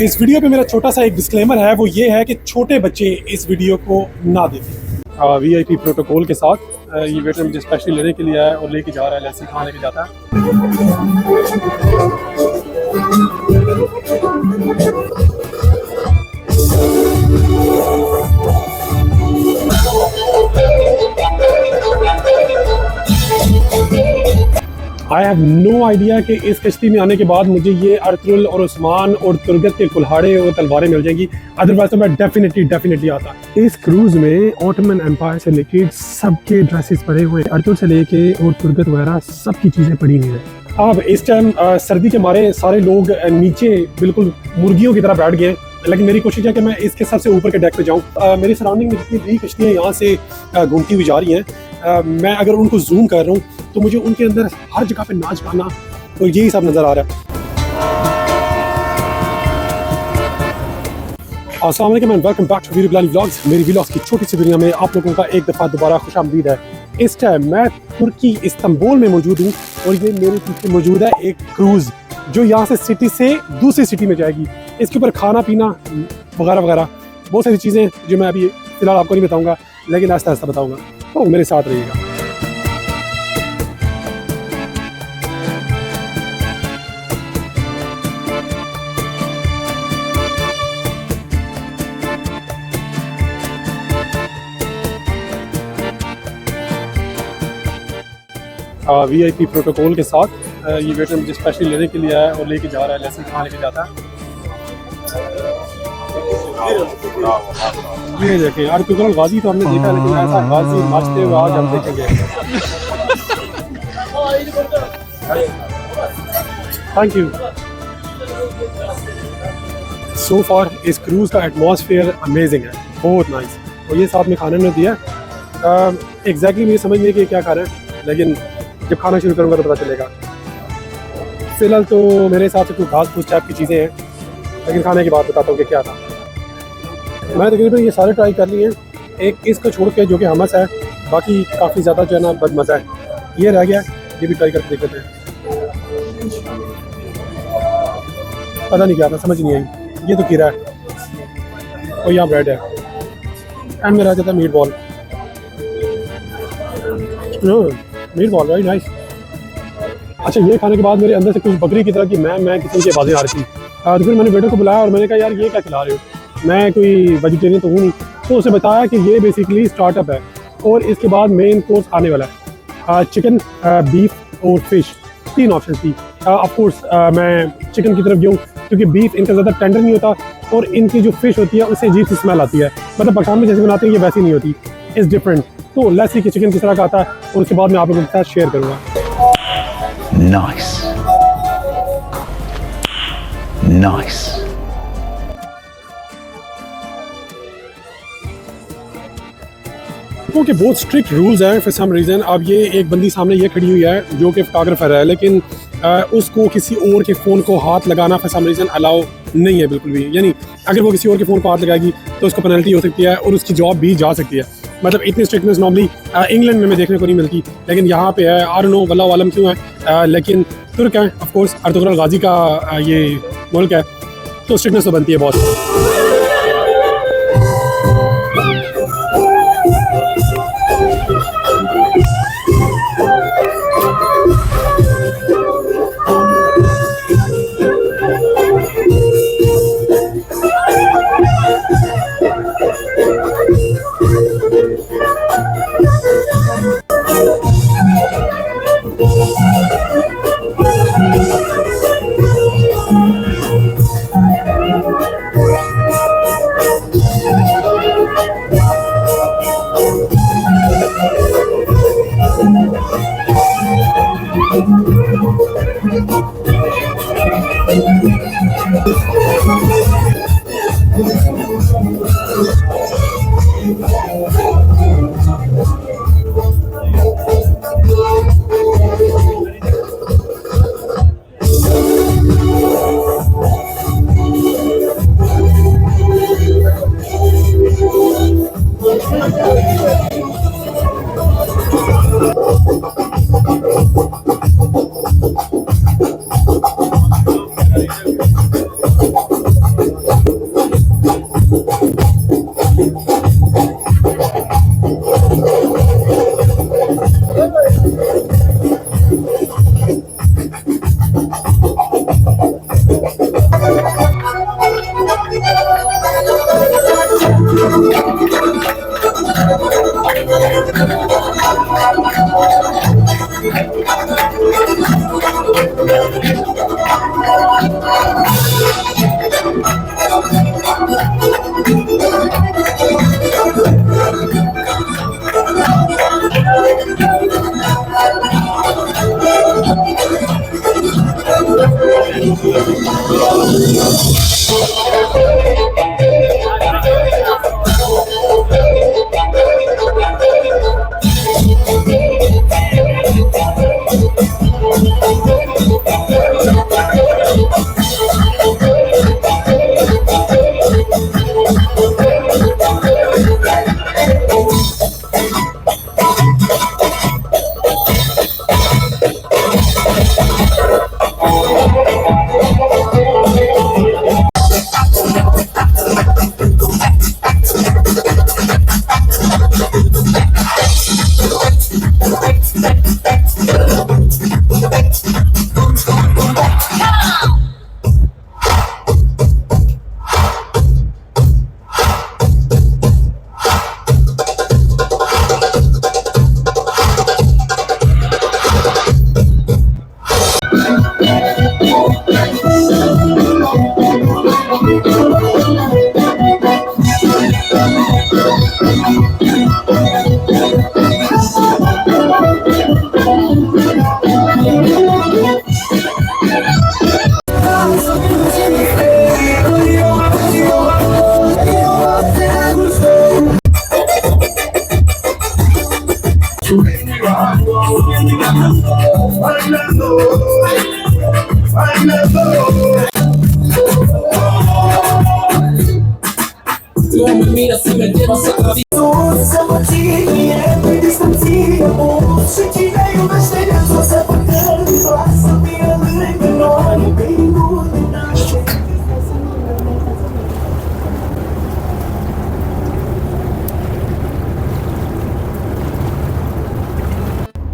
इस वीडियो पे मेरा छोटा सा एक डिस्क्लेमर है, वो ये है कि छोटे बच्चे इस वीडियो को ना देखें। वीआईपी प्रोटोकॉल के साथ ये वेटर मुझे स्पेशली लेने के लिए आया और लेके जा रहा है, जैसे खाने के जाता आई हैव नो आइडिया कि इस कश्ती में आने के बाद मुझे ये अर्तुगरुल और उस्मान और तुर्गत के कुल्हाड़े और तलवारें मिल जाएंगी, अदरवाइज तो मैं डेफिनेटली आता। इस क्रूज में ऑटोमन एम्पायर से रिलेटेड सबके ड्रेसेस पड़े हुए, अर्तुगरुल से लेके और तुर्गत वगैरह सबकी चीज़ें पड़ी हुई हैं। अब इस टाइम सर्दी के मारे सारे लोग नीचे बिल्कुल मुर्गियों की तरह बैठ गए हैं, लेकिन मेरी कोशिश है कि मैं इसके सबसे ऊपर के डेक पे जाऊँ। मेरी सराउंडिंग में जितनी भी कश्तियाँ यहाँ से घूमती हुई जा रही हैं, मैं अगर उनको जूम कर रहा हूँ तो मुझे उनके अंदर हर जगह पे नाच गाना और यही सब नज़र आ रहा है। अस्सलाम वालेकुम and welcome back to Veeru Bilali vlogs. मेरी व्लॉग्स की छोटी सी दुनिया में आप लोगों का एक दफ़ा दोबारा खुशामदीद है। इस टाइम मैं तुर्की इस्तांबुल में मौजूद हूँ और ये मेरे पीछे मौजूद है एक क्रूज़ जो यहाँ से सिटी से दूसरी सिटी में जाएगी। इसके ऊपर खाना पीना वगैरह वगैरह बहुत सारी चीज़ें जो मैं अभी फ़िलहाल आपको नहीं बताऊँगा, लेकिन आहिस्ता आहिस्ता बताऊँगा, तो मेरे साथ रहिएगा। वीआईपी प्रोटोकॉल के साथ ये वेटर मुझे स्पेशली लेने के लिए आया और लेके जा रहा है, जैसे खाने के जाता है। ये देखें अर्तुगरुल गाजी तो हमने देखा, लेकिन ऐसा गाजी नाचते हुए आज हम देखेंगे। Thank you. सो फार इस क्रूज़ का एटमॉस्फेयर अमेजिंग है, बहुत नाइस। और ये साथ में खाने में दिया एग्जैक्टली मुझे समझ नहीं कि क्या खा रहे हैं, लेकिन जब खाना शुरू करूँगा तो पता चलेगा। फिलहाल तो मेरे हिसाब से कुछ घास फूस टाइप की चीज़ें हैं, लेकिन खाने के बाद बताता हूँ कि क्या था। मैंने तकरीबन ये सारे ट्राई कर लिए हैं, एक इसको छोड़ के जो कि हमस है, बाकी काफ़ी ज़्यादा जो है ना बदमज़ा है। ये रह गया, ये भी ट्राई करके देख लेते हैं। पता नहीं क्या था, समझ नहीं आई। ये तो कीड़ा है और यहाँ ब्रेड है एंड मेरा जाता meet ball. Meet ball very nice. अच्छा, ये खाने के बाद मेरे अंदर से कुछ बकरी की तरह की मैं किसी की आवाज़ें आ रही थी। तो फिर मैंने बेटे को बुलाया और मैंने कहा यार ये क्या खिला रहे हो, मैं कोई वेजिटेरियन तो हूँ नहीं। तो उसे बताया कि ये बेसिकली स्टार्टअप है और इसके बाद मेन कोर्स आने वाला है। चिकन, बीफ और फिश, 3 ऑप्शन थी। ऑफ कोर्स मैं चिकन की तरफ गया हूँ क्योंकि बीफ इनका ज़्यादा टेंडर नहीं होता और इनकी जो फिश होती है उससे अजीब सी स्मेल आती है, मतलब पाकिस्तान में जैसे बनाते हैं ये वैसी नहीं होती, इट्स डिफरेंट। तो लेट्स सी कि चिकन किस तरह का आता है और उसके बाद मैं आप लोगों के साथ शेयर करूँगा। Nice nice. क्योंकि बहुत स्ट्रिक्ट रूल्स हैं फॉर सम रीज़न। अब ये एक बंदी सामने ये खड़ी हुई है जो कि फोटोग्राफर है, लेकिन उसको किसी और के फ़ोन को हाथ लगाना फॉर सम रीज़न अलाउ नहीं है बिल्कुल भी। यानी अगर वो किसी और के फ़ोन को हाथ लगाएगी तो उसको पेनल्टी हो सकती है और उसकी जॉब भी जा सकती है। मतलब इतनी स्ट्रिक्टनेस नॉर्मली इंग्लैंड में देखने को नहीं मिलती, लेकिन यहाँ पे है। आई डोंट नो वल्लाह आलम क्यों है, लेकिन तुर्क है ऑफ कोर्स, अर्तुगरुल गाजी का ये मुल्क है, तो स्ट्रिक्टनेस तो बनती है बहुत।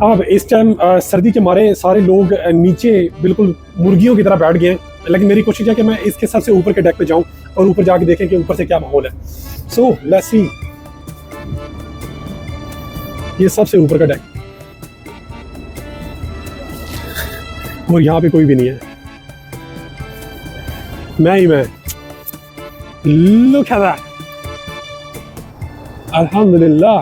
अब इस टाइम सर्दी के मारे सारे लोग नीचे बिल्कुल मुर्गियों की तरह बैठ गए हैं, लेकिन मेरी कोशिश है कि मैं इसके सबसे ऊपर के डेक पे जाऊं और ऊपर जाके देखें कि ऊपर से क्या माहौल है। सो लेट्स सी, ये सबसे ऊपर का डेक और यहाँ पे कोई भी नहीं है, मैं लुक एट दैट, अल्हम्दुलिल्लाह,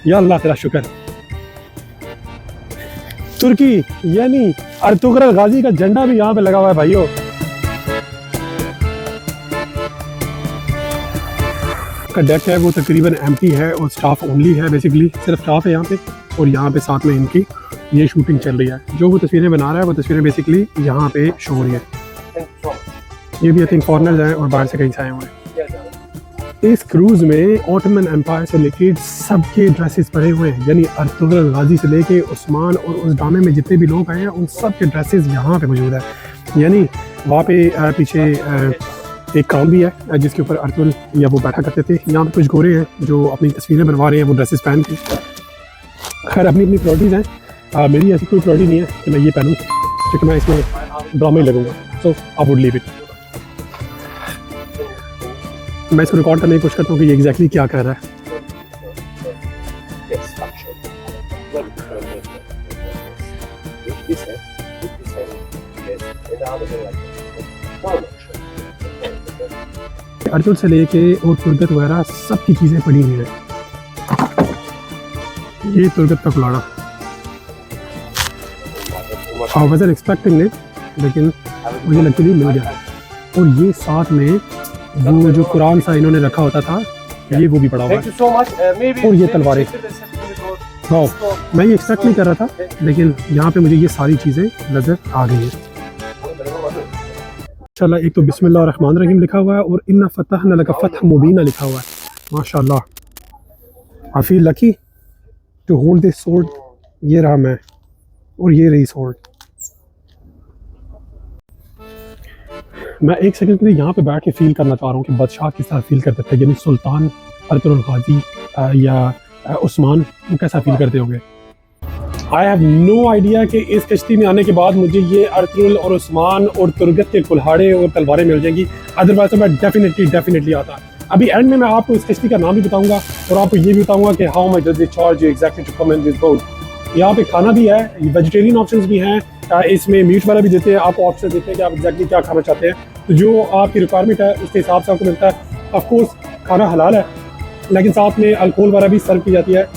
या अल्लाह तेरा शुक्र। तुर्की यानी अर्तुगरुल गाजी का झंडा भी यहाँ पे लगा हुआ है भाइयों। का डेक है वो तकरीबन एम्प्टी है और स्टाफ ओनली है, बेसिकली सिर्फ स्टाफ है यहाँ पे, और यहाँ पे साथ में इनकी ये शूटिंग चल रही है। जो वो तस्वीरें बना रहा है वो तस्वीरें बेसिकली यहाँ पे शो हो रही है। ये भी आई थिंक फॉरनर्स हैं और बाहर से कहीं से आए हुए हैं। इस क्रूज़ में ऑटोमन एम्पायर से रिलेटेड सबके ड्रेसेस पड़े हुए हैं, यानी अर्तुगरुल गाजी से लेके उस्मान और उस ड्रामे में जितने भी लोग आए हैं उन सब के ड्रेसेस यहाँ पे मौजूद है। यानी वहाँ पे पीछे एक क्राउन भी है जिसके ऊपर अर्तुगरुल या वो बैठा करते थे। यहाँ पे कुछ गोरे हैं जो अपनी तस्वीरें बनवा रहे हैं वो ड्रेसेस पहन के। खैर अपनी अपनी प्रायोरिटीज़ हैं, मेरी ऐसी कोई प्रायोरिटी नहीं है कि मैं ये पहनूँ क्योंकि मैं इसमें ड्रामे ही लगूंगा। सो आई वुड लीव इट। मैं इसको रिकॉर्ड करने की कोशिश करता हूँ कि ये एग्जैक्टली क्या कह रहा है। अर्जुन से लेके और तुर्गत वगैरह सबकी चीज़ें पड़ी हुई हैं। ये तुर्गत का कुलाड़ा, आई वाज़न्ट एक्सपेक्टिंग इट, लेकिन मुझे लकीली मिल गया। और ये साथ में वो जो कुरान सा इन्होंने रखा होता था ये वो भी पड़ा हुआ है। और ये तलवारें, वाह, मैं ये एक्सपेक्ट नहीं कर रहा था, लेकिन यहाँ पे मुझे ये सारी चीज़ें नज़र आ गई हैं। माशाल्लाह, एक तो बिस्मिल्लाह रहमान रहीम लिखा हुआ है और इन्ना फतहना लका फतह मुबीना लिखा हुआ है। माशाल्लाह, I feel lucky to hold this sword. ये रहा मैं और ये रही स्वॉर्ड। मैं एक सेकंड के लिए यहाँ पे बैठ के फील करना चाह रहा हूँ कि बादशाह किस तरह फील करते थे, यानी सुल्तान अर्तुगरुल गाजी या उस्मान वो कैसा फील करते होंगे। आई हैव नो आइडिया कि इस कश्ती में आने के बाद मुझे ये अर्तुगरुल और उस्मान और तुर्गत के कुल्हाड़े और तलवारें मिल जाएंगी, अदरवाइज तो मैं डेफिनेटली आता। अभी एंड में मैं आपको इस कश्ती का नाम भी बताऊंगा और आपको ये भी बताऊंगा कि how much does it charge you exactly to come in this boat. यहाँ पे खाना भी है, वेजिटेरियन ऑप्शंस भी हैं, इसमें मीट वाला भी देते हैं, आपको ऑप्शन देते हैं कि आप एग्जैक्टली क्या खाना चाहते हैं। तो जो आपकी रिक्वायरमेंट है उसके हिसाब से आपको मिलता है। ऑफ कोर्स खाना हलाल है, लेकिन साथ में अल्कोहल वगैरह भी सर्व की जाती है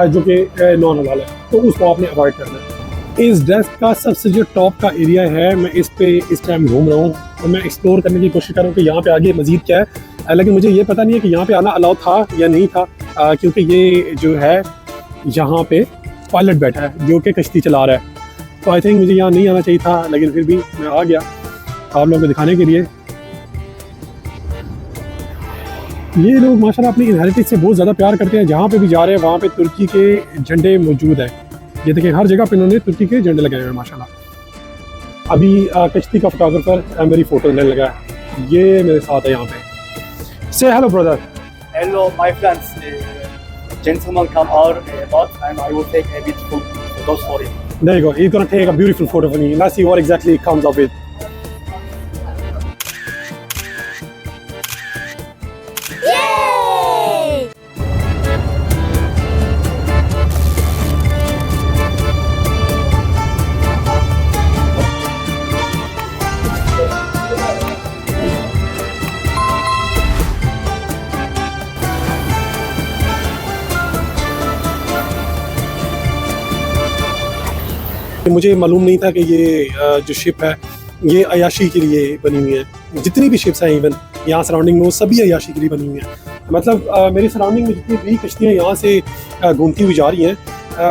जो कि नॉन हलाल है, तो उसको आपने अवॉइड करना है। इस डेस्क का सबसे जो टॉप का एरिया है, मैं इस पे इस टाइम घूम रहा हूँ और मैं एक्सप्लोर करने की कोशिश कर रहा हूँ कि यहाँ पे आगे मज़ीद क्या है, लेकिन मुझे ये पता नहीं है कि यहाँ पे आना अलाउ था या नहीं था, क्योंकि ये जो है यहाँ पे पायलट बैठा है जो कि कश्ती चला रहा है। तो आई थिंक मुझे यहाँ नहीं आना चाहिए था, लेकिन फिर भी मैं आ गया आप लोगों को दिखाने के लिए। ये लोग माशाल्लाह अपनी इनहेरिटेंस से बहुत ज़्यादा प्यार करते हैं। जहाँ पे भी जा रहे हैं वहाँ पे तुर्की के झंडे मौजूद हैं। ये देखिए हर जगह पे इन्होंने तुर्की के झंडे लगाए हुए हैं माशाल्लाह। अभी कश्ती का फोटोग्राफर मेरी फ़ोटो लेने लगा है, ये मेरे साथ है यहाँ पे। से hello brother. Hello, my friends. Gentlemen, come our boat, and I will take a beautiful photos for you. There you go. He's gonna take a beautiful photo for me. Let's see what exactly it comes up with. Yay! मुझे मालूम नहीं था कि ये जो ship है ये अयाशी के लिए बनी हुई है। जितनी भी शिप्स हैं इवन यहाँ सराउंडिंग में वो सभी अयाशी के लिए बनी हुई हैं। मतलब मेरी सराउंडिंग में जितनी भी कश्तियाँ यहाँ से घूमती हुई जा रही हैं,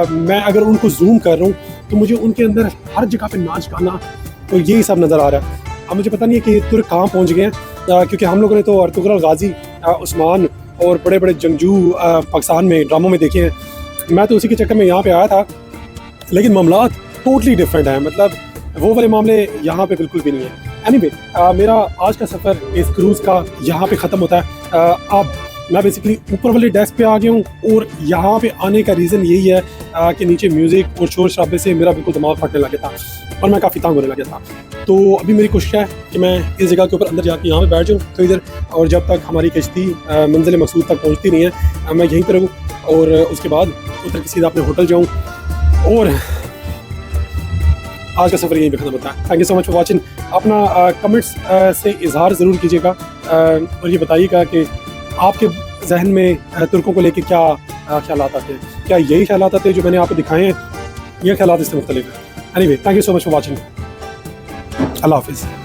मैं अगर उनको जूम कर रहा हूँ तो मुझे उनके अंदर हर जगह पे नाच गाना तो यही सब नज़र आ रहा है। अब मुझे पता नहीं है कि तुर्क कहाँ पहुँच गए हैं, क्योंकि हम लोगों ने तो अर्तुगरुल गाजी उस्मान और बड़े बड़े जंगजू पाकिस्तान में ड्रामों में देखे हैं, मैं तो उसी के चक्कर में यहाँ पे आया था, लेकिन मामला टोटली डिफरेंट है। मतलब वो वाले मामले यहाँ पे बिल्कुल भी नहीं है। एनीवे मेरा आज का सफ़र इस क्रूज़ का यहाँ पे ख़त्म होता है। अब मैं बेसिकली ऊपर वाले डेस्क पे आ गया हूँ और यहाँ पे आने का रीज़न यही है कि नीचे म्यूज़िक और शोर शराबे से मेरा बिल्कुल दिमाग फटने लगा था और मैं काफ़ी तंग होने लगा था। तो अभी मेरी कोशिश है कि मैं इस जगह के ऊपर अंदर जाके यहाँ पे बैठ जाऊँ तो इधर, और जब तक हमारी कश्ती मंजिल मकसूद तक पहुँचती नहीं है मैं यहीं पर रहूँ और उसके बाद उतर के सीधा अपने होटल जाऊँ। और आज का सफ़र यहीं पे ख़त्म होता है। Thank you so much for watching. अपना कमेंट्स से इजहार ज़रूर कीजिएगा और ये बताइएगा कि आपके जहन में तुर्कों को लेके क्या ख्यालात आते हैं। क्या यही ख्यालात आते हैं जो मैंने आपको दिखाए हैं, ये ख्यालात इससे मुख्तलिफ है। Anyway thank you so much for watching. अल्लाह हाफिज़।